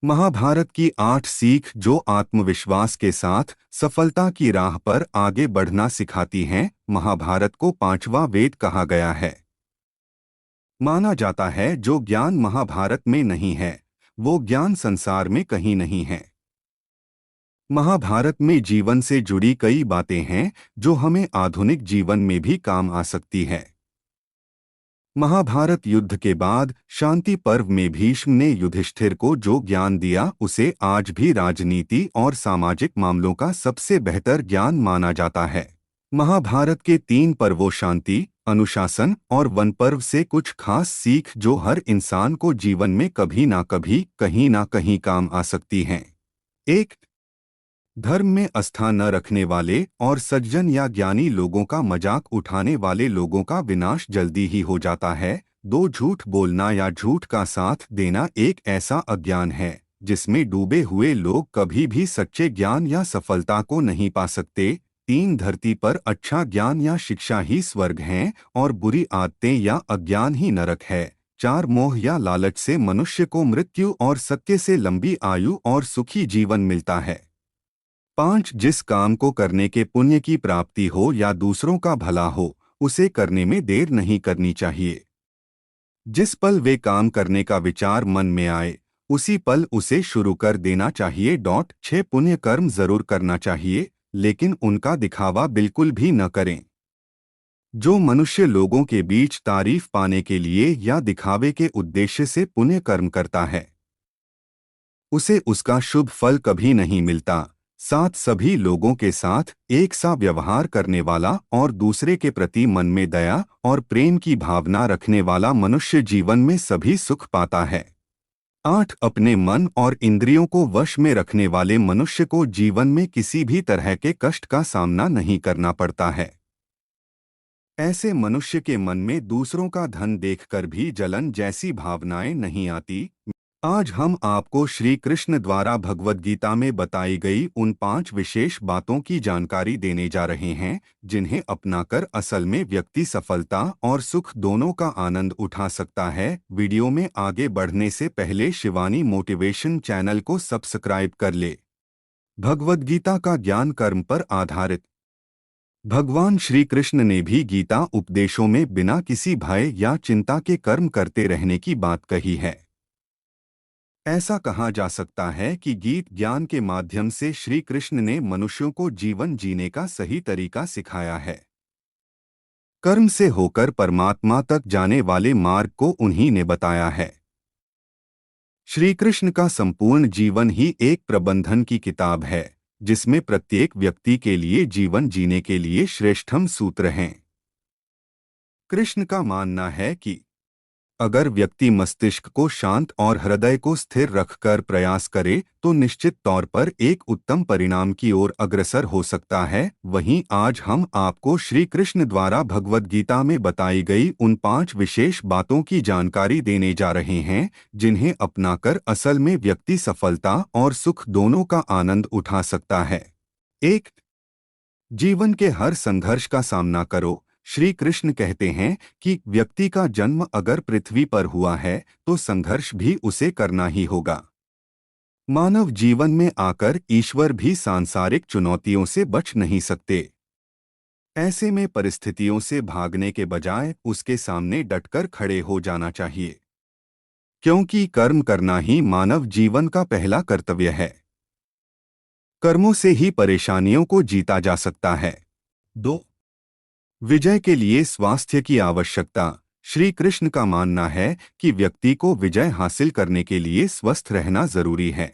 महाभारत की 8 सीख जो आत्मविश्वास के साथ सफलता की राह पर आगे बढ़ना सिखाती हैं। महाभारत को पांचवा वेद कहा गया है। माना जाता है जो ज्ञान महाभारत में नहीं है वो ज्ञान संसार में कहीं नहीं है। महाभारत में जीवन से जुड़ी कई बातें हैं जो हमें आधुनिक जीवन में भी काम आ सकती है। महाभारत युद्ध के बाद शांति पर्व में भीष्म ने युधिष्ठिर को जो ज्ञान दिया उसे आज भी राजनीति और सामाजिक मामलों का सबसे बेहतर ज्ञान माना जाता है। महाभारत के 3 पर्वों शांति, अनुशासन और वन पर्व से कुछ खास सीख जो हर इंसान को जीवन में कभी ना कभी कहीं ना कहीं काम आ सकती हैं। 1. धर्म में आस्था न रखने वाले और सज्जन या ज्ञानी लोगों का मजाक उठाने वाले लोगों का विनाश जल्दी ही हो जाता है। 2. झूठ बोलना या झूठ का साथ देना एक ऐसा अज्ञान है जिसमें डूबे हुए लोग कभी भी सच्चे ज्ञान या सफलता को नहीं पा सकते। 3. धरती पर अच्छा ज्ञान या शिक्षा ही स्वर्ग हैं और बुरी आदतें या अज्ञान ही नरक है। 4. मोह या लालच से मनुष्य को मृत्यु और सत्य से लंबी आयु और सुखी जीवन मिलता है। 5. जिस काम को करने के पुण्य की प्राप्ति हो या दूसरों का भला हो उसे करने में देर नहीं करनी चाहिए। जिस पल वे काम करने का विचार मन में आए उसी पल उसे शुरू कर देना चाहिए। 6. पुण्य कर्म जरूर करना चाहिए लेकिन उनका दिखावा बिल्कुल भी न करें। जो मनुष्य लोगों के बीच तारीफ पाने के लिए या दिखावे के उद्देश्य से पुण्य कर्म करता है उसे उसका शुभ फल कभी नहीं मिलता। 7. सभी लोगों के साथ एक सा व्यवहार करने वाला और दूसरे के प्रति मन में दया और प्रेम की भावना रखने वाला मनुष्य जीवन में सभी सुख पाता है। 8. अपने मन और इंद्रियों को वश में रखने वाले मनुष्य को जीवन में किसी भी तरह के कष्ट का सामना नहीं करना पड़ता है। ऐसे मनुष्य के मन में दूसरों का धन देखकर भी जलन जैसी भावनाएं नहीं आती। आज हम आपको श्री कृष्ण द्वारा भगवद गीता में बताई गई उन 5 विशेष बातों की जानकारी देने जा रहे हैं जिन्हें अपनाकर असल में व्यक्ति सफलता और सुख दोनों का आनंद उठा सकता है। वीडियो में आगे बढ़ने से पहले शिवानी मोटिवेशन चैनल को सब्सक्राइब कर ले। भगवद गीता का ज्ञान कर्म पर आधारित। भगवान श्री कृष्ण ने भी गीता उपदेशों में बिना किसी भय या चिंता के कर्म करते रहने की बात कही है। ऐसा कहा जा सकता है कि गीत ज्ञान के माध्यम से श्री कृष्ण ने मनुष्यों को जीवन जीने का सही तरीका सिखाया है। कर्म से होकर परमात्मा तक जाने वाले मार्ग को उन्हीं ने बताया है। श्री कृष्ण का संपूर्ण जीवन ही एक प्रबंधन की किताब है जिसमें प्रत्येक व्यक्ति के लिए जीवन जीने के लिए श्रेष्ठतम सूत्र हैं। कृष्ण का मानना है कि अगर व्यक्ति मस्तिष्क को शांत और हृदय को स्थिर रखकर प्रयास करे तो निश्चित तौर पर एक उत्तम परिणाम की ओर अग्रसर हो सकता है। वहीं आज हम आपको श्री कृष्ण द्वारा भगवद गीता में बताई गई उन 5 विशेष बातों की जानकारी देने जा रहे हैं जिन्हें अपनाकर असल में व्यक्ति सफलता और सुख दोनों का आनंद उठा सकता है। 1. जीवन के हर संघर्ष का सामना करो। श्री कृष्ण कहते हैं कि व्यक्ति का जन्म अगर पृथ्वी पर हुआ है तो संघर्ष भी उसे करना ही होगा। मानव जीवन में आकर ईश्वर भी सांसारिक चुनौतियों से बच नहीं सकते। ऐसे में परिस्थितियों से भागने के बजाय उसके सामने डटकर खड़े हो जाना चाहिए क्योंकि कर्म करना ही मानव जीवन का पहला कर्तव्य है। कर्मों से ही परेशानियों को जीता जा सकता है। 2. विजय के लिए स्वास्थ्य की आवश्यकता। श्री कृष्ण का मानना है कि व्यक्ति को विजय हासिल करने के लिए स्वस्थ रहना जरूरी है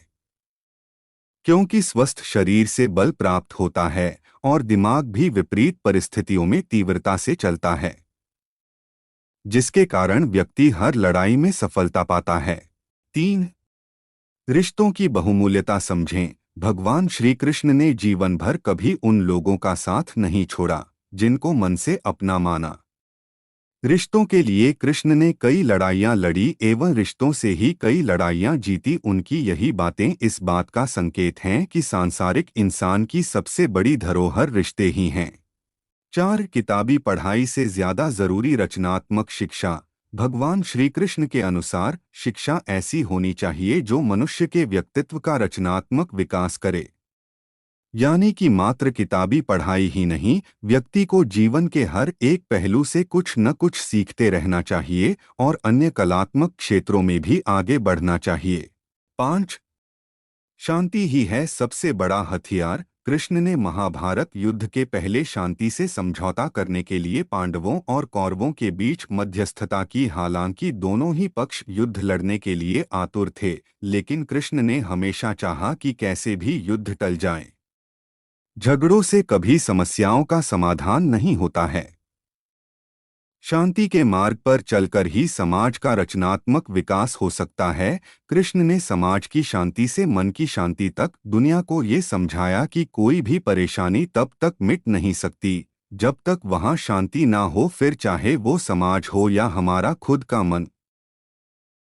क्योंकि स्वस्थ शरीर से बल प्राप्त होता है और दिमाग भी विपरीत परिस्थितियों में तीव्रता से चलता है जिसके कारण व्यक्ति हर लड़ाई में सफलता पाता है। 3. रिश्तों की बहुमूल्यता समझें। भगवान श्री कृष्ण ने जीवन भर कभी उन लोगों का साथ नहीं छोड़ा जिनको मन से अपना माना। रिश्तों के लिए कृष्ण ने कई लड़ाइयां लड़ी एवं रिश्तों से ही कई लड़ाइयां जीती। उनकी यही बातें इस बात का संकेत हैं कि सांसारिक इंसान की सबसे बड़ी धरोहर रिश्ते ही हैं। 4. किताबी पढ़ाई से ज्यादा जरूरी रचनात्मक शिक्षा। भगवान श्री कृष्ण के अनुसार शिक्षा ऐसी होनी चाहिए जो मनुष्य के व्यक्तित्व का रचनात्मक विकास करे। यानी कि मात्र किताबी पढ़ाई ही नहीं, व्यक्ति को जीवन के हर एक पहलू से कुछ न कुछ सीखते रहना चाहिए और अन्य कलात्मक क्षेत्रों में भी आगे बढ़ना चाहिए। 5. शांति ही है सबसे बड़ा हथियार। कृष्ण ने महाभारत युद्ध के पहले शांति से समझौता करने के लिए पांडवों और कौरवों के बीच मध्यस्थता की, हालांकि दोनों ही पक्ष युद्ध लड़ने के लिए आतुर थे, लेकिन कृष्ण ने हमेशा चाहा कि कैसे भी युद्ध टल जाए। झगड़ों से कभी समस्याओं का समाधान नहीं होता है। शांति के मार्ग पर चलकर ही समाज का रचनात्मक विकास हो सकता है। कृष्ण ने समाज की शांति से मन की शांति तक दुनिया को ये समझाया कि कोई भी परेशानी तब तक मिट नहीं सकती जब तक वहाँ शांति ना हो, फिर चाहे वो समाज हो या हमारा खुद का मन।